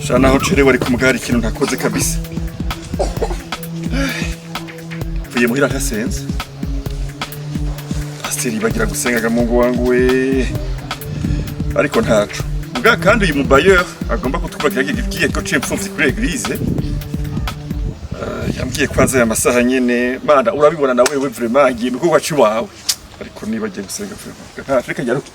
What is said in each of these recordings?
Shana ho chere wari kumugari ikintu ntakoze kabisa. Vuye muhira ntasenze. Pasiteri bagira gusengaga Mungu wangu we. Ariko ntaco. Muga kandi uyu mubayeur agomba kutubagira igiye ko cempfumvye kuri eglise. Yambwiye kwaza ya masaha nyene bana urabibona na wewe vraiment ngiye bikugwa ci wawe. Ariko nibagiye gusenga vraiment. Nta Afrika nyaruka.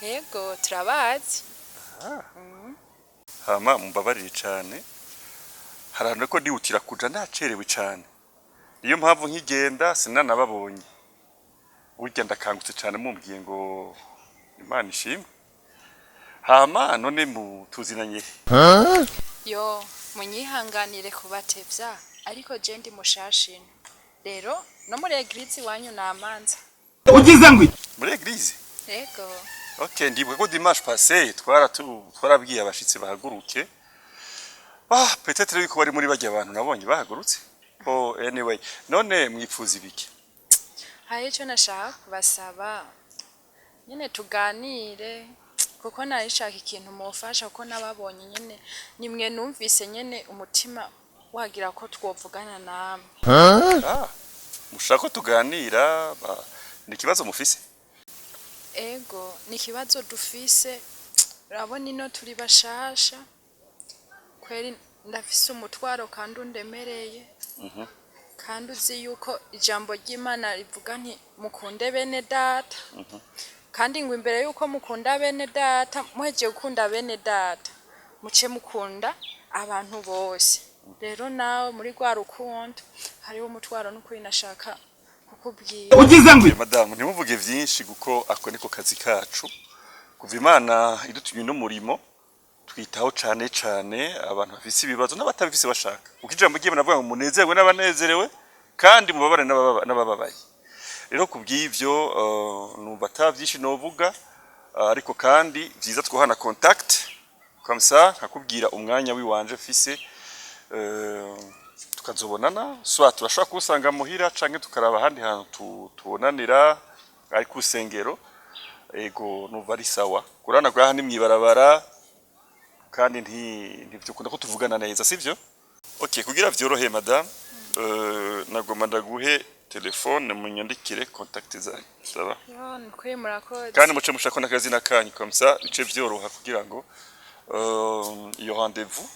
Yego turabazi. Hama mumbabarire cyane. Harana ko ndiwutira kuja nacerewe cyane. Niyo mpamvu nkigenda sinanababonye. Urya ndakangutse cyane mumbwiye ngo Imana ishimwe. Hama none mutuzinanye. Yo munyihanganire kubatevya ariko je ndi mushashino. Rero no muri eglise wanyu namanza. Ugize ngwi? Muri eglise? Yego. Okay, ndibwe ko dimanche passé twarabwiye abashitsi bahaguruke. Peut-être yuko bari muri bajya abantu nabonye bahagurutse. Anyway, none mwipfuza ibiki? Haye ico nashaka kubasaba. Nyene tuganire kuko narishaka ikintu mufasha kuko nababonye nyene nimwe numvise nyene umutima wagira ko twovugana namwe. Mushaka tuganira ni kibazo mufise? Ego ni kibazo dufise urabona ino turi bashasha kweri ndafise umutwaro kandi undemereye kandi uzi yuko ijambo ry'Imana rivuga nti mukunde bene data kandi ngo imbere yuko mukunda bene data muheje gukunda bene data muce mukunda abantu bose rero nawe muri gwa rukundo hariho umutwaro n'ukuri nashaka kukubwira. Ugize ngwi madame ntimuvuge vyinshi guko ako niko kazi kacu kuva Imana idutumye no murimo twitaho cane abantu bafise ibibazo n'abatabifise bashaka ukijambo giye navuga ngo munezerwe n'abanezerewe kandi mubabare n'abababaye. Rero kubw'ivyo numva atavyinshi novuga ariko kandi vyiza twohana contact comme ça nkakubwira umwanya wiwanje fise tukazobonana soit turashaka kusanga muhira canke tukaraba handi hantu tubonanira ari ku sengero. Ego numva ari sawa kurana kwa hani mwibarabara kandi ntivyukunda ko tuvugana neza sivyo? Okay, kugira vyorohe madame nagomba ndaguhe telefone munyandikire contact zanyu saba? Yo nkwe murakoze kandi muce mushaka n'akazina kanyu comme ça bice vyoroha kugira ngo iyo rendez-vous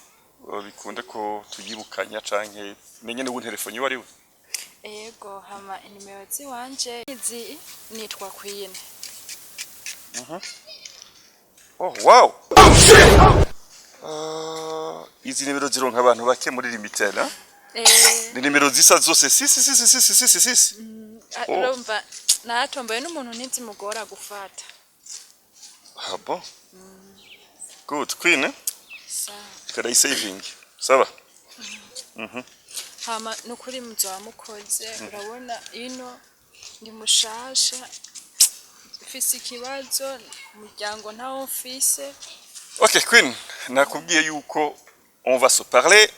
bikunde ko tuyibukanya canke menye n'ubu telefone wari we. Ego hama inimero ziwanje izi nitwa Queen. Oh wow. Izi nimero zironka abantu bake muri limited ha? Ni nimero zisa zose 6. Urumva natombaye n'umuntu ntizimugora gufata. Ah bon? Good Queen eh? Sawa. Kara saving. Sawa? Hama nukuri muzwa mukoze urabona ino ndi mushasha ufise ikibazo umuryango ntawo ufise. Okay Queen nakubwiye yuko on va se parler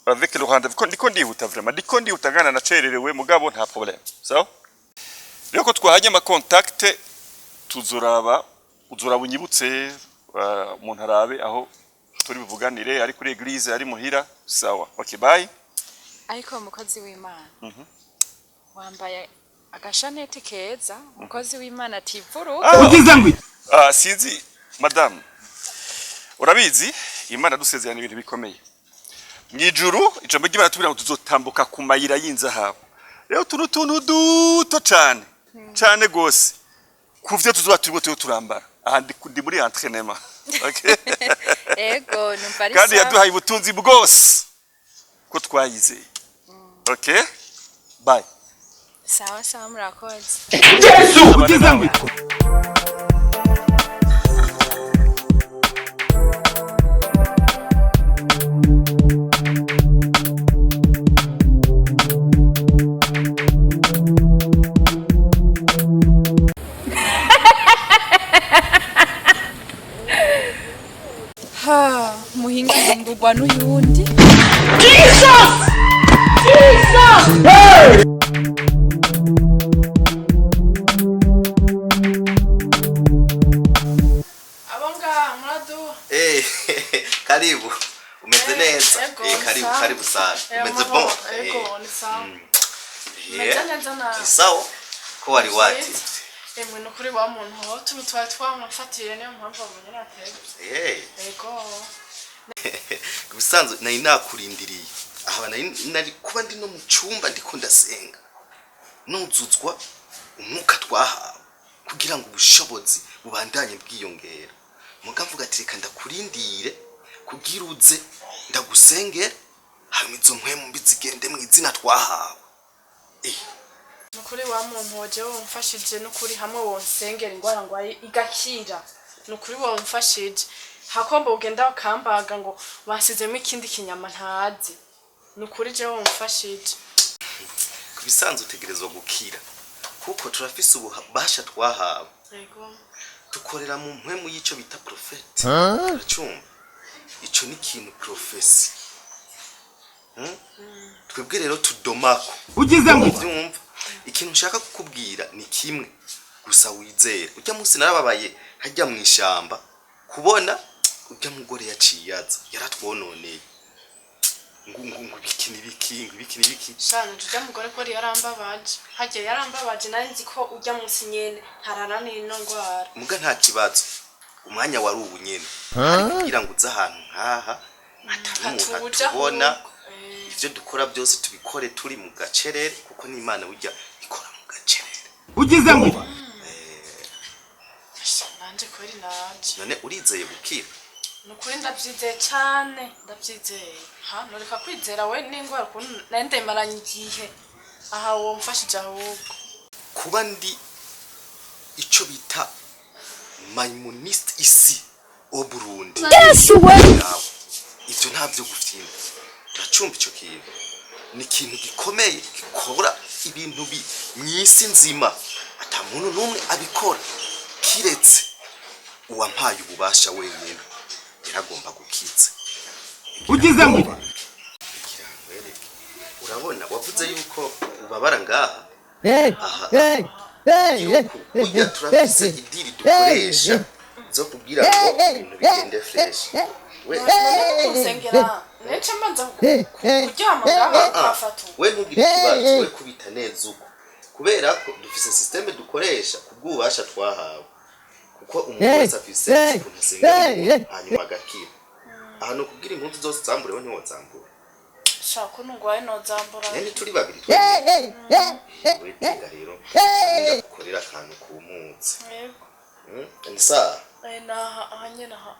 avec le rendez-vous ndiko ndihuta vraiment ndiko ndihutangana na cererewe mugabo nta problème sawa. Rero ko twahanye ama contact uzoraba unyibutse umuntu arabe aho turi buvuganire ari kuri eglise ari muhira sawa. Okay bye. Ariko mukozi w'Imana wambaye agashanete keza mukozi w'Imana ativuru. Ugize ngwi sinzi madame urabizi Imana dusezerana ibintu bikomeye mwijuru ijambo ry'Imana tubwira ngo tuzotambuka ku mayira y'inzahabu rero tuntu duto cane gose kuvyo tuzoba turiko turambara aha ndi muri entraînement okay ego numva ari kandi yaduhaye ubutunzi bwose ko twayizeye okay bye sawa murakoze Yesu ugize ngo muhinga ngurwa n'uyundi Jesus! Hey! abonga muradu Karibu. Umeze neza? Karibu sana. Umeze bon? Ego ni sawa. Meze neza na. Sawa. Ko wari wati? Emwe no kuri wa muntu ho twari twamufatiye niyo mpamvu amenye nateye. Ego. Gusanzwe nari nakurindiriye. Aha nari kuba ndi no mu cyumba ndiko ndasenga. Nuzuzwa umwuka twahawe kugira ngo ubushobozi bubandanye bwiyongera. Mugamvuga ati reka ndakurindire kugira uze ndagusengera hanyuma izo mpwemu mbizigende mu izina twahawe. Nukuri wa muntu waje wamfashije nukuri hamwe wonsengera ingwara ngo igakira. Nukuri wamfashije. Hakomba ugenda ukambaga ngo basizemo ikindi kinyama ntazi. Nukuri je wamfashije. Kubisanzwe utegerezwa gukira. Kuko turafise ububasha twahawe. Yego. Tukorera mu mpwemu y'ico bita prophet. Uracumva? Ico ni kintu prophecy. Twebwe rero tudomako. Ugize ngo byumva. Ikintu nshaka kukubwira ni kimwe gusa wizere. Ujya munsi narababaye hajya mu ishamba kubona ujya mugore yaciyaza yaratwononeye. Ngungu biki. Shana tujya mugore ko yarambabaje. Haje yarambabaje nari nzi ko ujya munsi nyene ntarana n'ino ngwara. Muga nta kibazo. Umwanya wari ubu nyene. Ari kugira ngo uza ahantu nkaha atubona ivyo dukora byose tubikore turi mu gacerere kuko n'Imana burya ikora mu gacerere. ugize ngo Nanje kweri naje. None urizeye gukira? Nukuri ndabyizeye cyane ndabyizeye. Ha noreka kwizera we n'ingwara ko nandemaranye igihe. Aha wo mfashije ahubwo. Kuba ndi ico bita maimoniste isi au Burundi. Yesu we Ivyo ntavyo gufyina. Uracumva ico kintu? Ni ikintu gikomeye gikora ibintu mwisi nzima. Ata muntu numwe abikora. Kiretse uwampaye ububasha wenyine. Yaragomba gukitse. ugize ngo Urabona wavuze yuko ubabara ngaha. Ujya turafise idiri dukoresha zo kugira ngo ibintu bigende fresh. Kusengera. Neche manza kuryama ngaha afatu. We ntugire ikibazo we kubita neza uko. Kubera ko dufise systeme dukoresha kubwubasha twahawe. Kuko umuntu wese afise kunsenga hanyuma agakira. Ahantu kugira impunzi zose zambure we ntiwozambura. Shako nungwaye no zambura. Nene turi babiri twe. Wetega rero. Ndakorera akantu kumutse. Yego. Nsa. Na hanyena ha.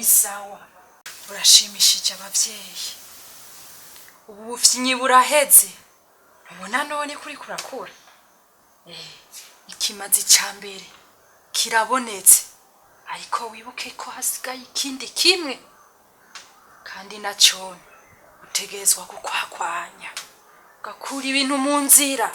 Sawa urashimishije abavyeyi ubu bufyinyi buraheze ubona none kuri kurakura ikimazi cambere kirabonetse ariko wibuke ko hasigaye ikindi kimwe kandi naco utegezwa gukwakwanya gakura ibintu mu nzira